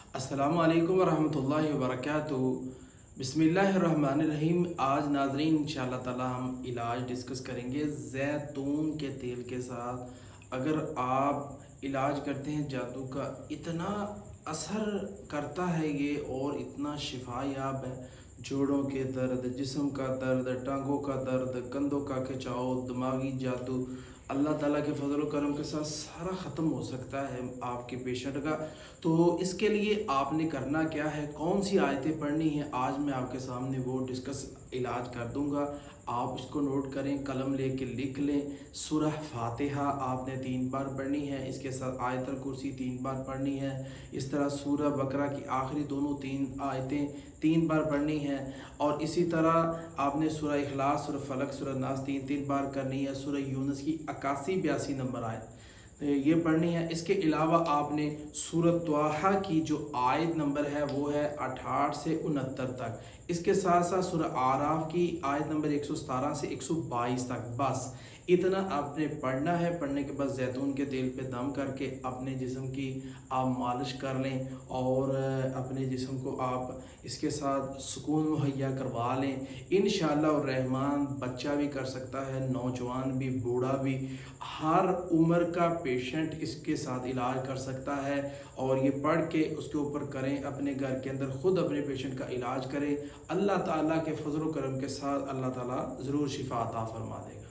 अस्सलामु अलैकुम वरहमतुल्लाहि वबरकातुहू। बिस्मिल्लाहिर्रहमानिर्रहीम। आज नाज़रीन इंशाअल्लाह ताला हम इलाज डिस्कस करेंगे जैतून के तेल के साथ। अगर आप इलाज करते हैं जादू का, इतना असर करता है ये और इतना शिफायाब है। जोड़ों के दर्द, जिस्म का दर्द, टांगों का दर्द, कंधों का खिंचाव, दिमागी जादू, अल्लाह ताला के फजल व करम के साथ सारा ख़त्म हो सकता है आपके पेशेंट का। तो इसके लिए आपने करना क्या है, कौन सी आयतें पढ़नी है, आज मैं आपके सामने वो डिस्कस इलाज कर दूंगा। आप इसको नोट करें, कलम लेके लिख लें। सूरह फातिहा आपने 3 बार पढ़नी है, इसके साथ आयतल कुर्सी 3 बार पढ़नी है। इस तरह सूरह बकरा की आखिरी दोनों 3 आयतें 3 बार पढ़नी है। और इसी तरह आपने सूरह इखलास, सूरह फलक, सूरह नास 3 बार करनी है। सूरह यूनुस की 81-82 नंबर आयत ये पढ़नी है। इसके अलावा आपने सूरत त्वाहा की जो आयत नंबर है वो है 68 से 69 तक। इसके साथ साथ सूरह आराफ की आयत नंबर 117 से 122 तक। बस इतना आपने पढ़ना है। पढ़ने के बाद जैतून के तेल पे दम करके अपने जिस्म की आप मालिश कर लें और अपने जिस्म को आप इसके साथ सुकून मुहैया करवा लें। इंशाअल्लाह रहमान बच्चा भी कर सकता है, नौजवान भी, बूढ़ा भी, हर उम्र का पेशेंट इसके साथ इलाज कर सकता है। और ये पढ़ के उसके ऊपर करें, अपने घर के अंदर ख़ुद अपने पेशेंट का इलाज करें। अल्लाह ताला के फजल व करम के साथ अल्लाह ताला ज़रूर शिफा अता फरमा देगा।